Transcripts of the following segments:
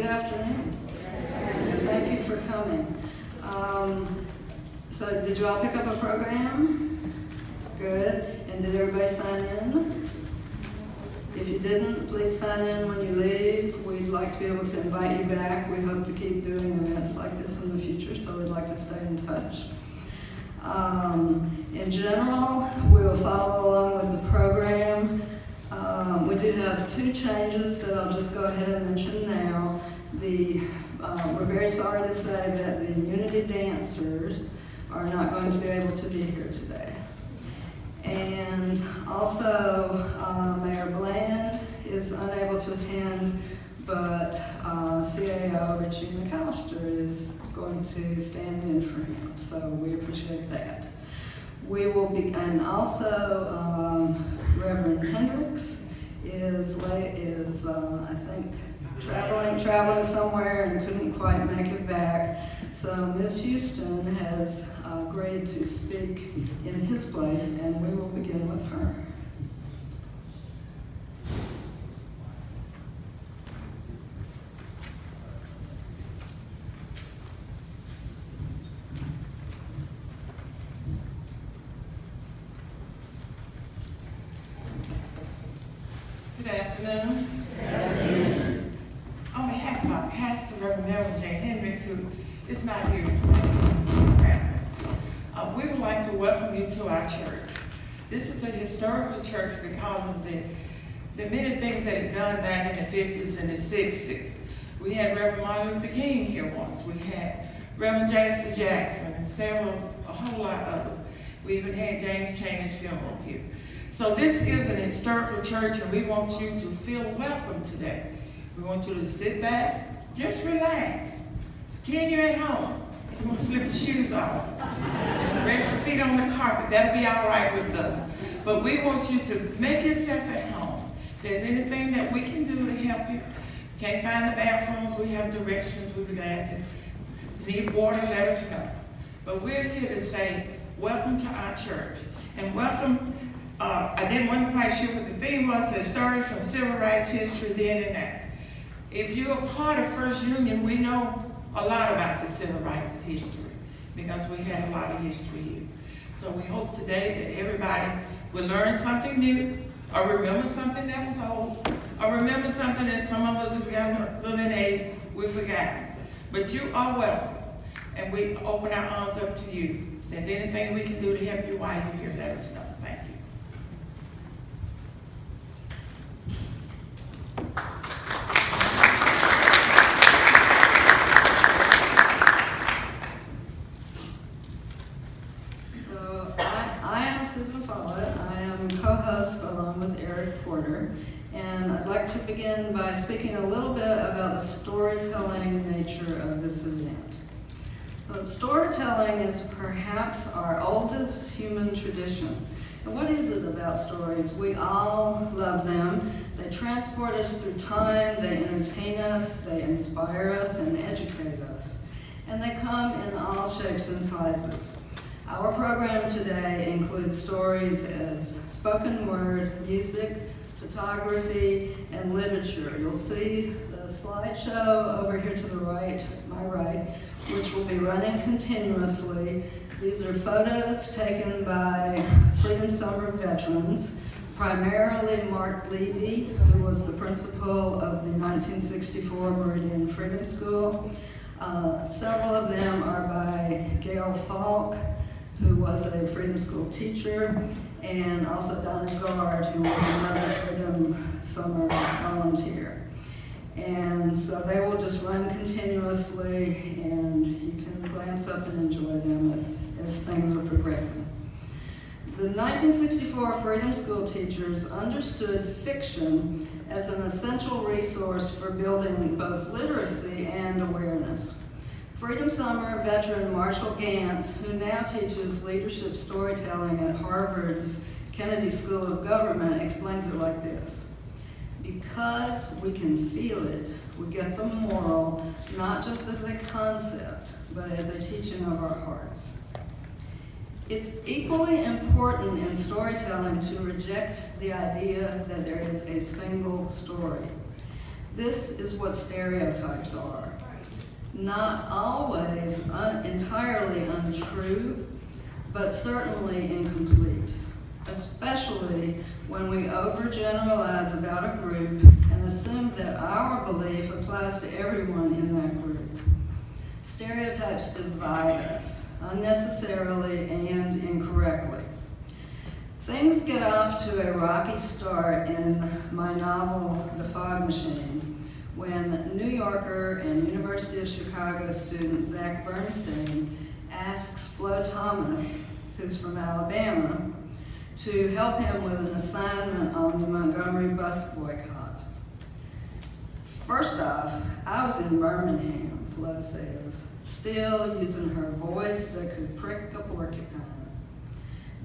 good afternoon. Thank you for coming. So did you all pick up a program? Good. And did everybody sign in? If you didn't, please sign in when you leave. We'd like to be able to invite you back. We hope to keep doing events like this in the future, so we'd like to stay in touch. In general, we will follow along with the program. We do have two changes that I'll just go ahead and mention now. We're very sorry to say that the Unity dancers are not going to be able to be here today. And also, Mayor Bland is unable to attend, but CAO Richie McAllister is going to stand in for him, so we appreciate that. We will be, and also Reverend Hendricks is I think traveling somewhere and couldn't quite make it back. So Ms. Houston has agreed to speak in his place, and we will begin with her. Good afternoon. Good afternoon. On behalf of our pastor, Reverend Melvin J. Hendricks, who is not here today, we would like to welcome you to our church. This is a historical church because of the many things that it done back in the 50s and the 60s. We had Reverend Martin Luther King here once. We had Reverend Jesse Jackson and a whole lot of others. We even had James Chaney's funeral here. So this is an historical church, and we want you to feel welcome today. We want you to sit back, just relax. Pretend you're at home. You want to slip your shoes off. Rest your feet on the carpet. That'll be all right with us. But we want you to make yourself at home. If there's anything that we can do to help you, can't find the bathrooms, we have directions. We'll be glad to. Need water, let us know. But we're here to say, welcome to our church. And welcome. I wasn't quite sure what the theme was. It started from civil rights history then and now. If you're a part of First Union, we know a lot about the civil rights history because we had a lot of history here. So we hope today that everybody will learn something new or remember something that was old or remember something that some of us have gotten a little in age, we've forgotten. But you are welcome, and we open our arms up to you. If there's anything we can do to help you while you're here, let us know. Thank you. Co-host along with Eric Porter, and I'd like to begin by speaking a little bit about the storytelling nature of this event. So storytelling is perhaps our oldest human tradition. And what is it about stories? We all love them. They transport us through time, they entertain us, they inspire us, and educate us. And they come in all shapes and sizes. Our program today includes stories as spoken word, music, photography, and literature. You'll see the slideshow over here to the right, my right, which will be running continuously. These are photos taken by Freedom Summer veterans, primarily Mark Levy, who was the principal of the 1964 Meridian Freedom School. Several of them are by Gail Falk, who was a Freedom School teacher, and also Donna Gard, who was another Freedom Summer volunteer. And so they will just run continuously, and you can glance up and enjoy them as things are progressing. The 1964 Freedom School teachers understood fiction as an essential resource for building both literacy and awareness. Freedom Summer veteran Marshall Gantz, who now teaches leadership storytelling at Harvard's Kennedy School of Government, explains it like this. Because we can feel it, we get the moral, not just as a concept, but as a teaching of our hearts. It's equally important in storytelling to reject the idea that there is a single story. This is what stereotypes are. Not always entirely untrue, but certainly incomplete, especially when we overgeneralize about a group and assume that our belief applies to everyone in that group. Stereotypes divide us unnecessarily and incorrectly. Things get off to a rocky start in my novel, The Fog Machine, when New Yorker and University of Chicago student Zach Bernstein asks Flo Thomas, who's from Alabama, to help him with an assignment on the Montgomery bus boycott. First off, I was in Birmingham, Flo says, still using her voice that could prick a porcupine.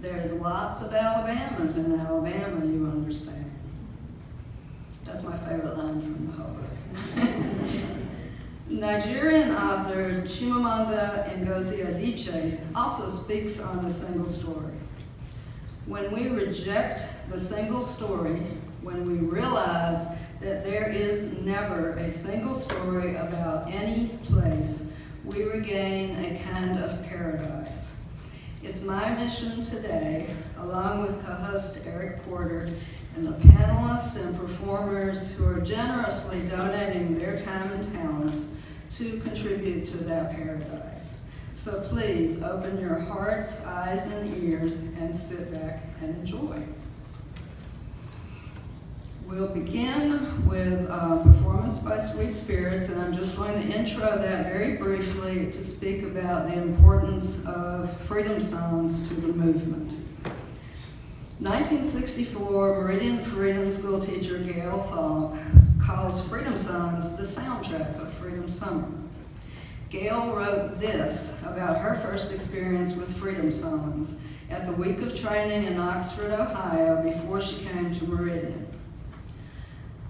There's lots of Alabamas in Alabama, you understand. That's my favorite line from the whole book. Nigerian author Chimamanda Ngozi Adichie also speaks on the single story. When we reject the single story, when we realize that there is never a single story about any place, we regain a kind of paradise. It's my mission today, along with co-host Eric Porter and the panelists and performers who are generously donating their time and talents, to contribute to that paradise. So please open your hearts, eyes, and ears and sit back and enjoy. We'll begin with a performance by Sweet Spirits, and I'm just going to intro that very briefly to speak about the importance of freedom songs to the movement. 1964, Meridian Freedom School teacher Gail Falk calls freedom songs the soundtrack of Freedom Summer. Gail wrote this about her first experience with freedom songs at the week of training in Oxford, Ohio, before she came to Meridian.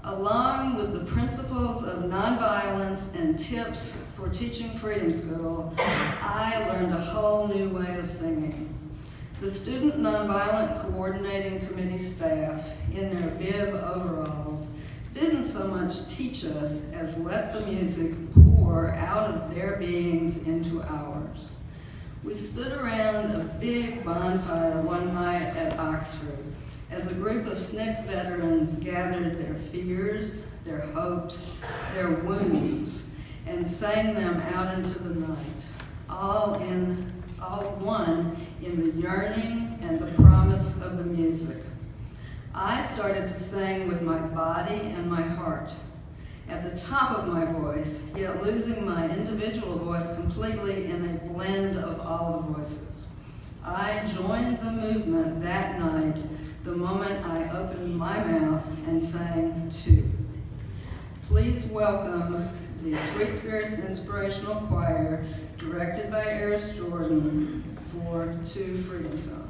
Along with the principles of nonviolence and tips for teaching Freedom School, I learned a whole new way of singing. The Student Nonviolent Coordinating Committee staff, in their bib overalls, didn't so much teach us as let the music pour out of their beings into ours. We stood around a big bonfire one night at Oxford as a group of SNCC veterans gathered their fears, their hopes, their wounds, and sang them out into the night, all one in the yearning and the promise of the music. I started to sing with my body and my heart, at the top of my voice, yet losing my individual voice completely in a blend of all the voices. I joined the movement that night the moment I opened my mouth and sang too. Please welcome the Sweet Spirits Inspirational Choir, directed by Eris Jordan, for 2 freedom songs.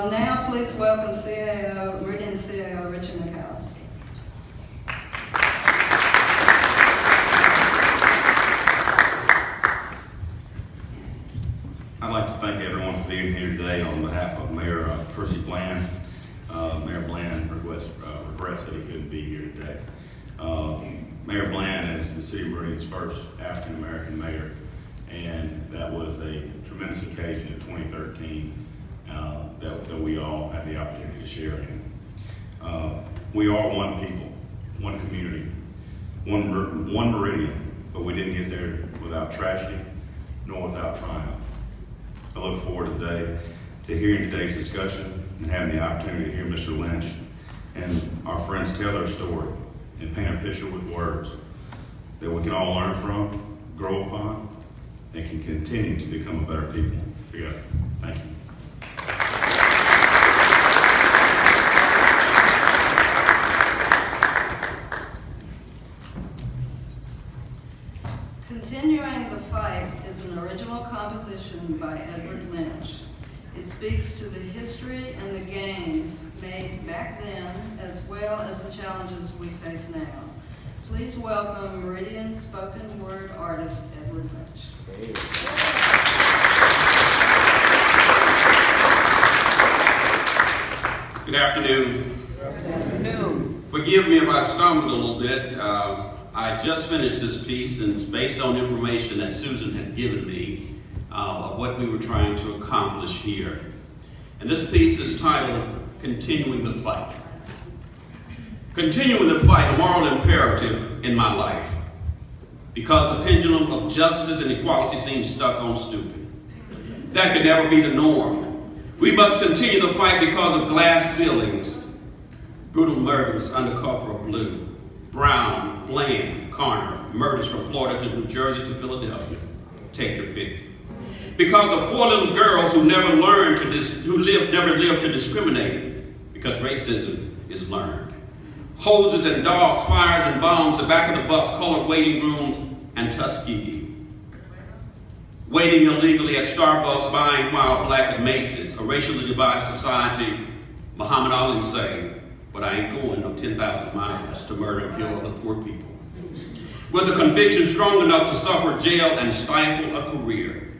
Now please welcome CAO, Meridian CAO, Richelle Putnam. I'd like to thank everyone for being here today on behalf of Mayor Percy Bland. Mayor Bland regrets that he couldn't be here today. Mayor Bland is the City of Meridian's first African-American mayor, and that was a tremendous occasion in 2013 that we all had the opportunity to share in. We are one people, one community, one Meridian, but we didn't get there without tragedy nor without triumph. I look forward today to hearing today's discussion and having the opportunity to hear Mr. Lynch and our friends tell their story and paint a picture with words that we can all learn from, grow upon, and can continue to become a better people together. Thank you. Continuing the Fight is an original composition by Edward Lynch. It speaks to the history and the gains made back then, as well as the challenges we face now. Please welcome Meridian spoken word artist, Edward Lynch. Good afternoon. Good afternoon. Forgive me if I stumbled a little bit. I just finished this piece, and it's based on information that Susan had given me of what we were trying to accomplish here. And this piece is titled, Continuing the Fight. Continuing the fight, a moral imperative in my life, because the pendulum of justice and equality seems stuck on stupid. That could never be the norm. We must continue the fight because of glass ceilings, brutal murders under cover of blue, Brown, Bland, Carter, murders from Florida to New Jersey to Philadelphia. Take your pick. Because of 4 little girls who never lived to discriminate, because racism is learned. Hoses and dogs, fires and bombs, the back of the bus, colored waiting rooms, and Tuskegee. Waiting illegally at Starbucks, buying wild black at Macy's, a racially divided society, Muhammad Ali saying, but I ain't going no 10,000 miles to murder and kill other poor people. With a conviction strong enough to suffer jail and stifle a career,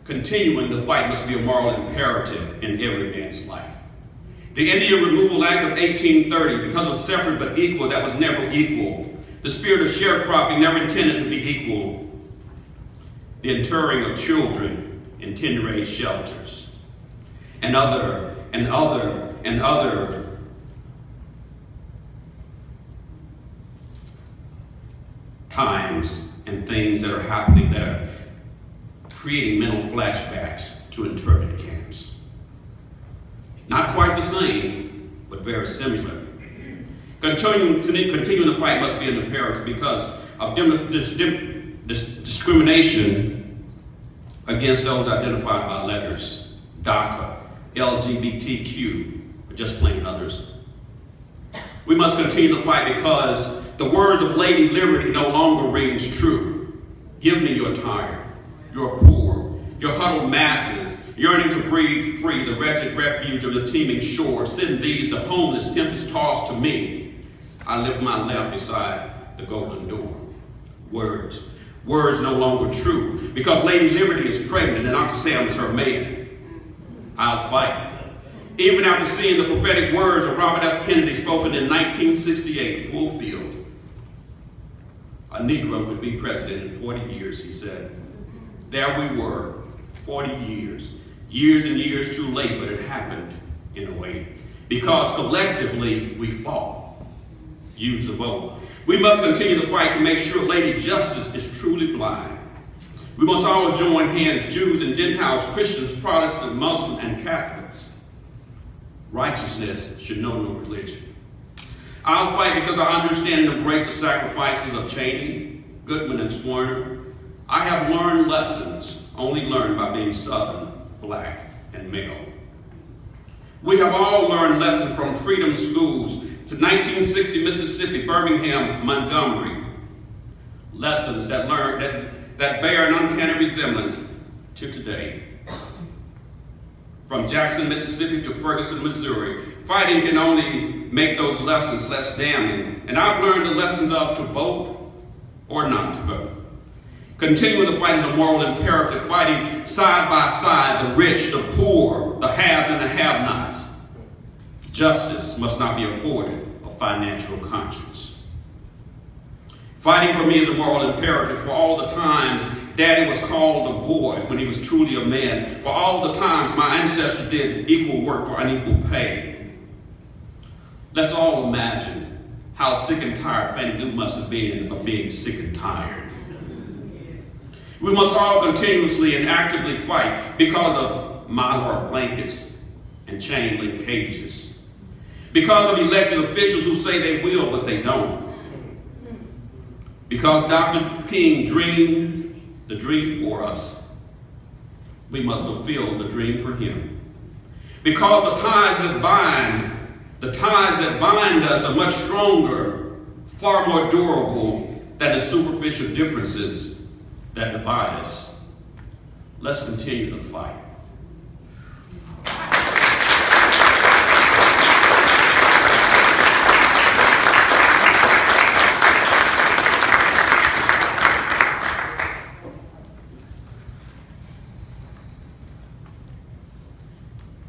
continuing the fight must be a moral imperative in every man's life. The Indian Removal Act of 1830, because of separate but equal, that was never equal. The spirit of sharecropping never intended to be equal. The interring of children in tender-age shelters, and other times and things that are happening that are creating mental flashbacks to internment camps. Not quite the same, but very similar. Continuing the fight must be an imperative because of discrimination against those identified by letters, DACA, LGBTQ, or just plain others. We must continue the fight because the words of Lady Liberty no longer rings true. Give me your tired, your poor, your huddled masses, yearning to breathe free, the wretched refuge of the teeming shore. Send these, the homeless, tempest tossed to me. I lift my lamp beside the golden door. Words no longer true, because Lady Liberty is pregnant and Uncle Sam is her man. I'll fight. Even after seeing the prophetic words of Robert F. Kennedy spoken in 1968, fulfilled. A Negro could be president in 40 years, he said. There we were, 40 years. Years and years too late, but it happened in a way. Because collectively we fought. Use the vote. We must continue the fight to make sure Lady Justice is truly blind. We must all join hands, Jews and Gentiles, Christians, Protestants, Muslims, and Catholics. Righteousness should know no religion. I'll fight because I understand and embrace the sacrifices of Cheney, Goodman, and Swerner. I have learned lessons only learned by being Southern, Black, and male. We have all learned lessons from freedom schools to 1960 Mississippi, Birmingham, Montgomery. Lessons that bear an uncanny resemblance to today. from Jackson, Mississippi to Ferguson, Missouri. Fighting can only make those lessons less damning, and I've learned the lessons of to vote or not to vote. Continuing the fight is a moral imperative, fighting side by side, the rich, the poor, the haves and the have-nots. Justice must not be afforded a financial conscience. Fighting for me is a moral imperative for all the times Daddy was called a boy when he was truly a man, for all the times my ancestors did equal work for unequal pay. Let's all imagine how sick and tired Fannie Lou must have been of being sick and tired. We must all continuously and actively fight because of Mylar blankets and chain link cages. Because of elected officials who say they will, but they don't. Because Dr. King dreamed the dream for us, we must fulfill the dream for him. Because the ties that bind us are much stronger, far more durable than the superficial differences that divide us. Let's continue the fight.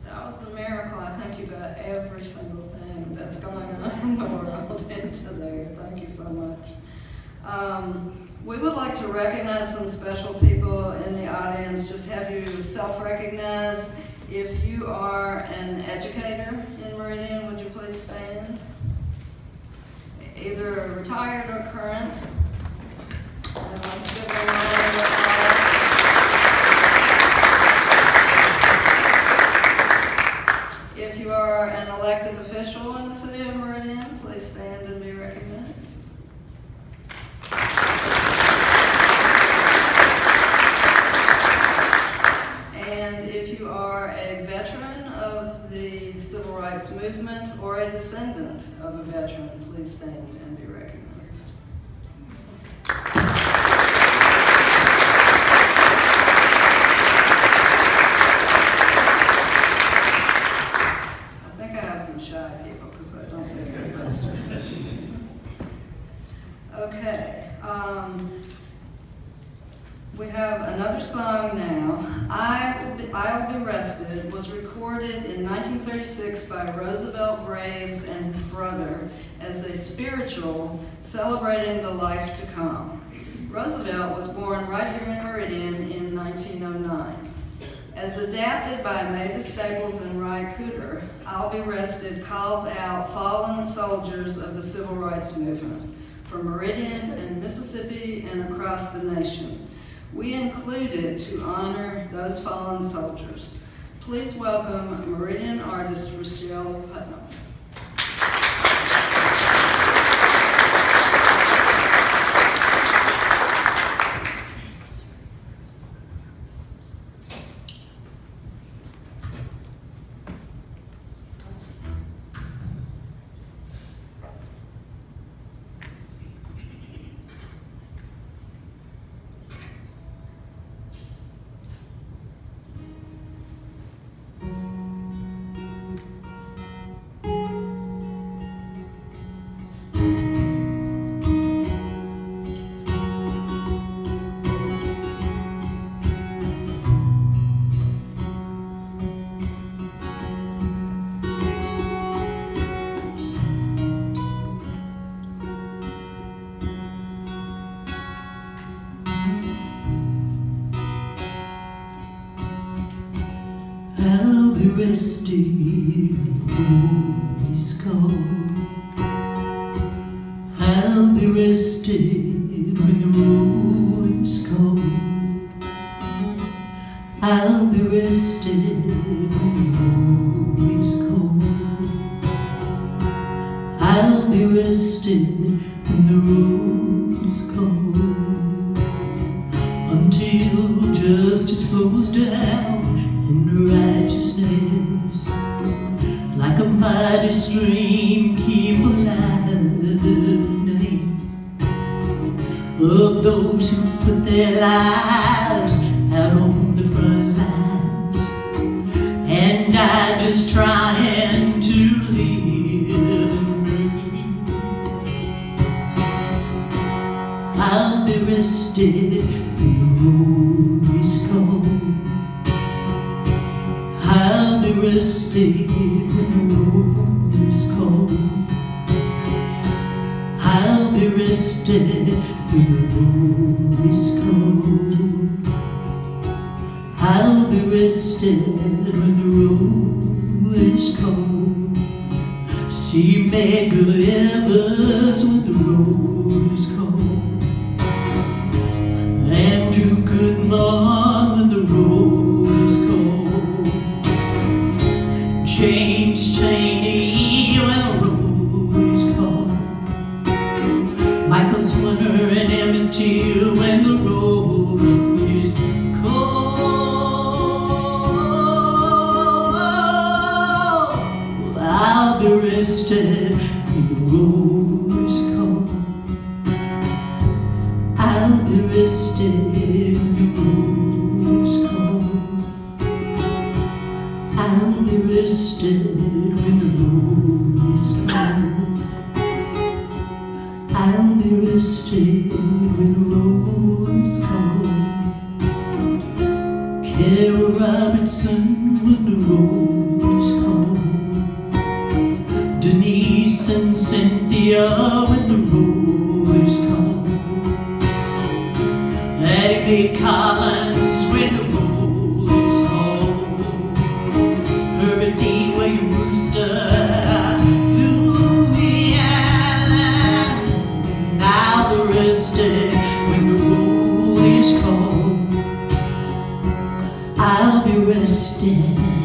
That was a miracle. I think you got every single thing that's going on in the world into there. Thank you so much. We would like to recognize some special people in the audience. Just have you self-recognize. If you are an educator in Meridian, would you please stand? Either retired or current. And let's give them a round of applause. If you are an elected official in the city of Meridian, please stand and be recognized. And if you are a veteran of the civil rights movement or a descendant of a veteran, please stand and be recognized. I think I have some shy people because I don't think they're Western. Okay. We have another song now. I'll Be Rested was recorded in 1936 by Roosevelt Graves and his brother as a spiritual celebrating the life to come. Roosevelt was born right here in Meridian in 1909. As adapted by Mavis Staples and Ry Cooter, I'll Be Rested calls out fallen soldiers of the civil rights movement from Meridian and Mississippi and across the nation. We include it to honor those fallen soldiers. Please welcome Meridian artist Richelle Putnam. I'll be rested when the road is cold. I'll be rested when the road is cold. I'll be rested when the road is cold. I'll be rested when the road is cold. Until justice flows down and righteousness, like a mighty stream, keep alive the name of those who put their lives out on the front lines and die just trying to live and breathe. I'll be rested when the road is cold. I'll be rested when the road is cold. I'll be rested when the road is cold. I'll be rested when the road is cold. See Medgar Evers when the road is cold. Andrew Goodman when the road is cold. James Chaney when the road is cold. Michael Swinner and Emmett Till when the road is cold. I'll be rested when the road is cold. I'll be rested when the road is cold. I'll be rested when the road is cold. I'll be rested when the road is cold. Carol Robertson when the road is cold. Denise and Cynthia when the road is cold. Addie Mae Collins when the road is cold. Herbert D. William Brewster, Louis Allen. I'll be rested when the road is cold. I'll be rested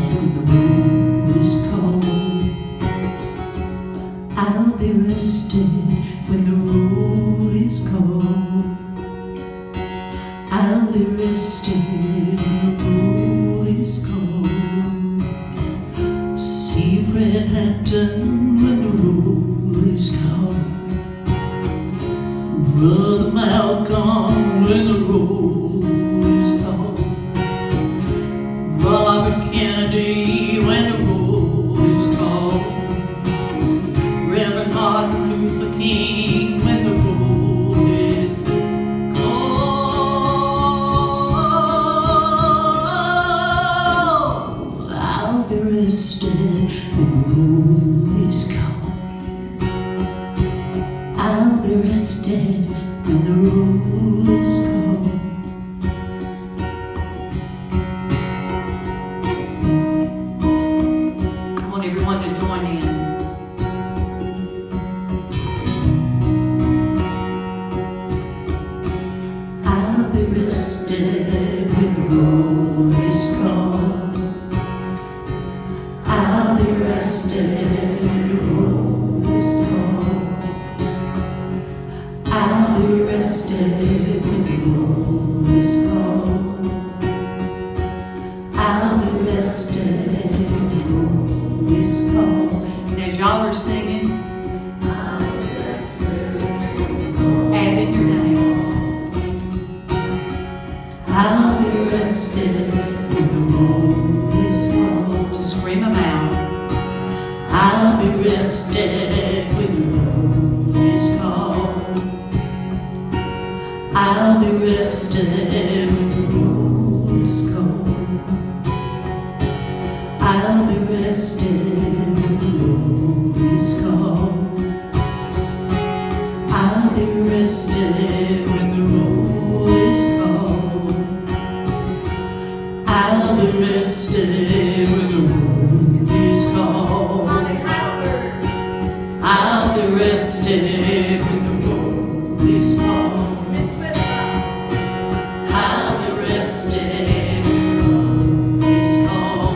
when the road is cold. I'll be rested when the road is cold. I'll be rested when the road is cold. See Fred Hampton when the road is cold. Brother Malcolm when the road is cold. Robert Kennedy when the road is cold. Reverend Martin Luther King when the road is cold. I'll be rested when the road is cold. I'll be rested when the road is cold. I want everyone to join in. I'll be rested when the road is cold. I'll be rested when the road is cold. I'll be rested when the road is cold. I'll be rested when the road is cold. And as y'all are singing, I'll be rested when the road add in your names. I'll be rested when the road is cold. Just scream them out. I'll be rested when the road is cold. I'll be rested when the road is cold. I'll be rested when the road is cold. I'll be rested when the road is cold. I'll be rested when the road is cold. I'll be rested when the road is cold. I'll be rested when the road is cold.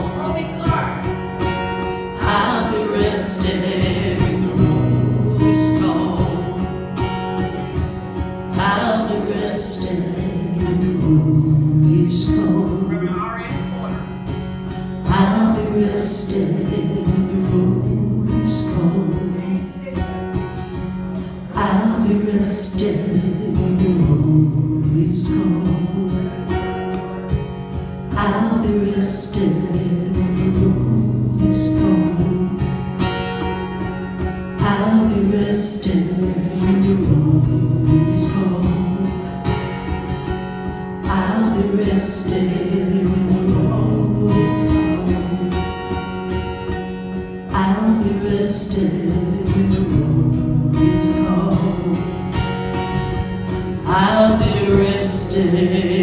be rested when the roll is called. I'll be rested